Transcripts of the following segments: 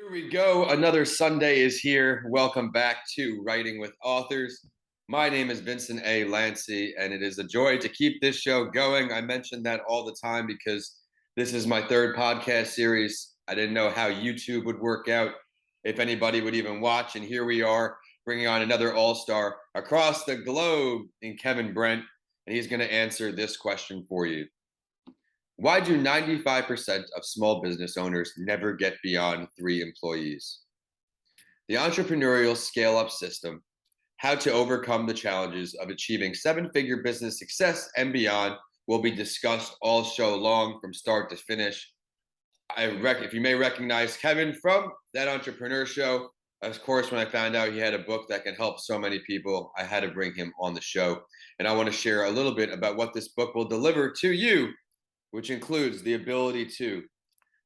Here we go. Another Sunday is here. Welcome back to Writing with Authors. My name is Vincent A. Lanci, and it is a joy to keep this show going. I mention that all the time because this is my third podcast series. I didn't know how YouTube would work out, if anybody would even watch, and here we are bringing on another all-star across the globe in Kevin Brent, and he's going to answer this question for you. Why do 95% of small business owners never get beyond 3 employees? The Entrepreneurial ScaleUp system, how to overcome the challenges of achieving 7-figure business success and beyond, will be discussed all show long from start to finish. If you may recognize Kevin from that Entrepreneur Show, of course, when I found out he had a book that can help so many people, I had to bring him on the show. And I want to share a little bit about what this book will deliver to you, which includes the ability to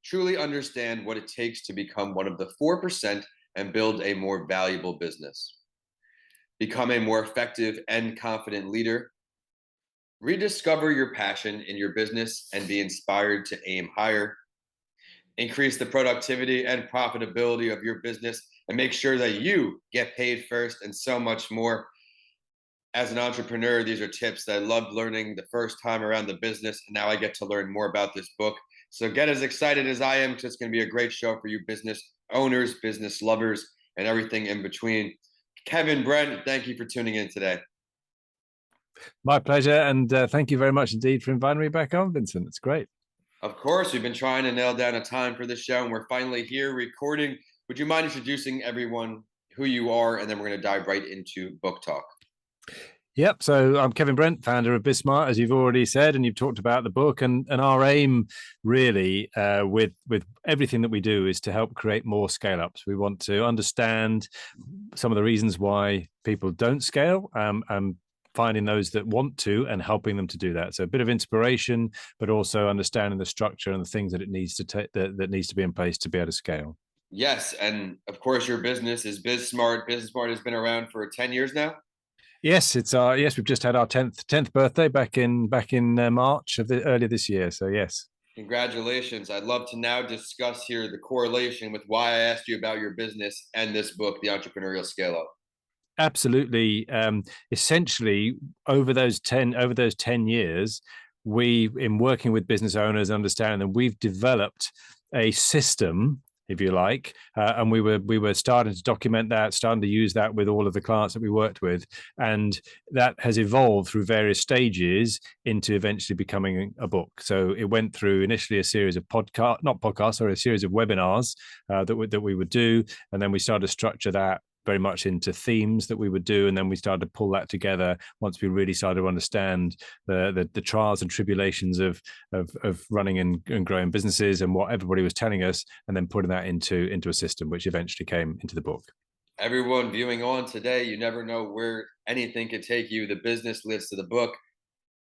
truly understand what it takes to become one of the 4% and build a more valuable business, become a more effective and confident leader, rediscover your passion in your business and be inspired to aim higher, increase the productivity and profitability of your business and make sure that you get paid first, and so much more. As an entrepreneur, these are tips that I loved learning the first time around the business, and now I get to learn more about this book. So get as excited as I am, because it's going to be a great show for you business owners, business lovers, and everything in between. Kevin Brent, thank you for tuning in today. My pleasure, and thank you very much indeed for inviting me back on, Vincent. It's great. Of course, we've been trying to nail down a time for this show, and we're finally here recording. Would you mind introducing everyone who you are, and then we're going to dive right into book talk. Yep. So I'm Kevin Brent, founder of BizSmart, as you've already said, and you've talked about the book. And our aim, really, with everything that we do, is to help create more scale-ups. We want to understand some of the reasons why people don't scale, and finding those that want to and helping them to do that. So a bit of inspiration, but also understanding the structure and the things that it needs to that needs to be in place to be able to scale. Yes, and of course, your business is BizSmart. BizSmart has been around for 10 years now. Yes, we've just had our 10th birthday back in March of earlier this year. So yes. Congratulations. I'd love to now discuss here the correlation with why I asked you about your business and this book, The Entrepreneurial ScaleUp. Absolutely. Essentially, over those 10 years, in working with business owners, understanding them, we've developed a system, if you like, and we were starting to document that, starting to use that with all of the clients that we worked with, and that has evolved through various stages into eventually becoming a book. So it went through initially a series of a series of webinars that we would do, and then we started to structure that very much into themes that we would do, and then we started to pull that together once we really started to understand the trials and tribulations of running and growing businesses and what everybody was telling us, and then putting that into a system, which eventually came into the book. Everyone viewing on today, you never know where anything could take you. The business leads to the book.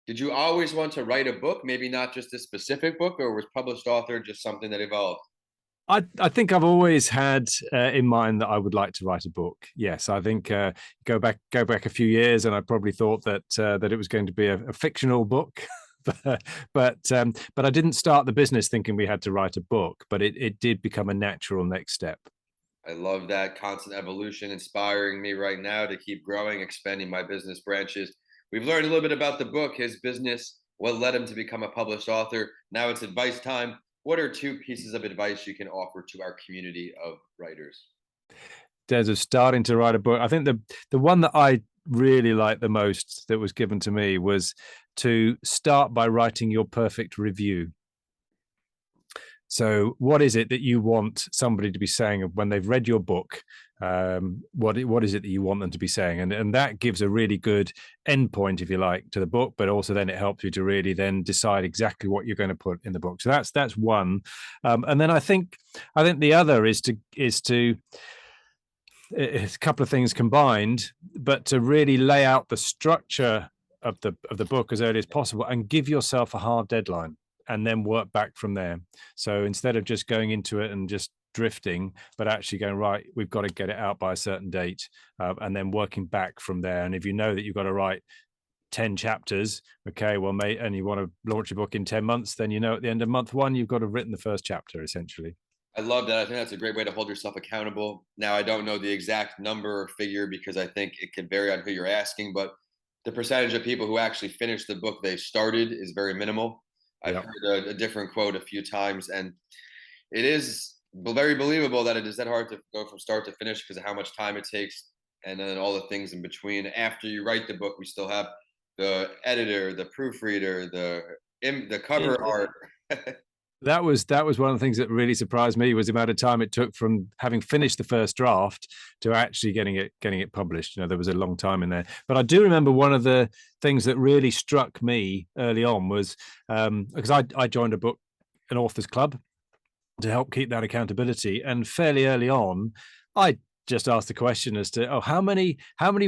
Did you always want to write a book? Maybe not just a specific book, or was published author just something that evolved? I think I've always had in mind that I would like to write a book. Yes, I think go back a few years, and I probably thought that it was going to be a fictional book. but I didn't start the business thinking we had to write a book, but it did become a natural next step. I love that constant evolution, inspiring me right now to keep growing, expanding my business branches. We've learned a little bit about the book, his business, what led him to become a published author. Now it's advice time. What are 2 pieces of advice you can offer to our community of writers? There's starting to write a book. I think the one that I really liked the most that was given to me was to start by writing your perfect review. So what is it that you want somebody to be saying when they've read your book? What is it that you want them to be saying? And that gives a really good endpoint, if you like, to the book, but also then it helps you to really then decide exactly what you're going to put in the book. So that's one. And then I think the other is it's a couple of things combined, but to really lay out the structure of the book as early as possible and give yourself a hard deadline, and then work back from there. So instead of just going into it and just drifting, but actually going, right, we've got to get it out by a certain date, and then working back from there. And if you know that you've got to write 10 chapters, okay, well, mate, and you want to launch a book in 10 months, then you know at the end of month 1, you've got to have written the first chapter, essentially. I love that. I think that's a great way to hold yourself accountable. Now, I don't know the exact number or figure because I think it can vary on who you're asking, but the percentage of people who actually finish the book they started is very minimal. I've Yeah. heard a different quote a few times, and it is very believable that it is that hard to go from start to finish because of how much time it takes and then all the things in between. After you write the book, we still have the editor, the proofreader, the cover art. That was one of the things that really surprised me, was the amount of time it took from having finished the first draft to actually getting it published. There was a long time in there. But I do remember one of the things that really struck me early on was because I joined an authors club to help keep that accountability, and fairly early on, I just asked the question as to, how many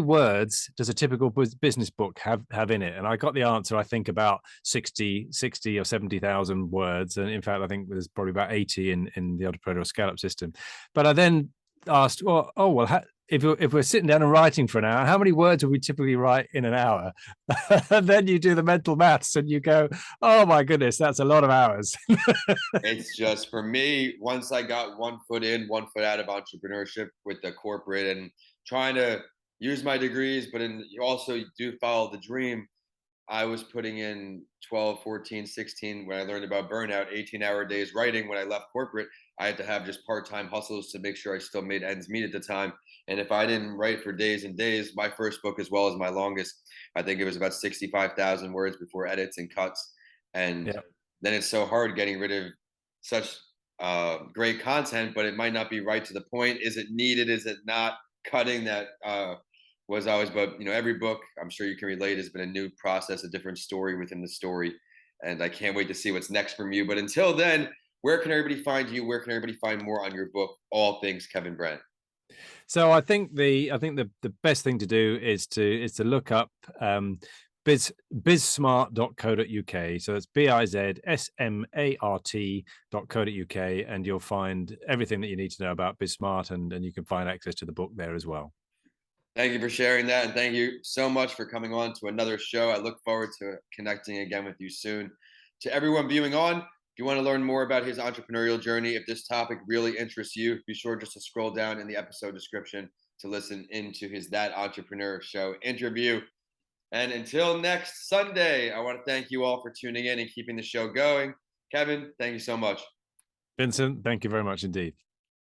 words does a typical business book have in it? And I got the answer, I think about 60 or 70,000 words. And in fact, I think there's probably about 80 in the Entrepreneurial ScaleUp system. But I then asked, if we're sitting down and writing for an hour, how many words would we typically write in an hour? And then you do the mental maths and you go, oh my goodness, that's a lot of hours. It's just for me, once I got one foot in, one foot out of entrepreneurship with the corporate and trying to use my degrees, but you also do follow the dream. I was putting in 12, 14, 16 when I learned about burnout, 18-hour days writing. When I left corporate, I had to have just part-time hustles to make sure I still made ends meet at the time. And if I didn't write for days and days, my first book, as well as my longest, I think it was about 65,000 words before edits and cuts. And Yeah. then it's so hard getting rid of such great content, but it might not be right to the point. Is it needed? Is it not? Cutting that was always, but every book, I'm sure you can relate, has been a new process, a different story within the story. And I can't wait to see what's next from you. But until then, where can everybody find you? Where can everybody find more on your book, All Things Kevin Brent? So I think the best thing to do is to look up bizsmart.co.uk. So that's bizsmart.co.uk, and you'll find everything that you need to know about BizSmart, and you can find access to the book there as well. Thank you for sharing that. And thank you so much for coming on to another show. I look forward to connecting again with you soon. To everyone viewing on, if you want to learn more about his entrepreneurial journey, if this topic really interests you, be sure just to scroll down in the episode description to listen into his That Entrepreneur Show interview. And until next Sunday, I want to thank you all for tuning in and keeping the show going. Kevin, thank you so much. Vincent, thank you very much indeed.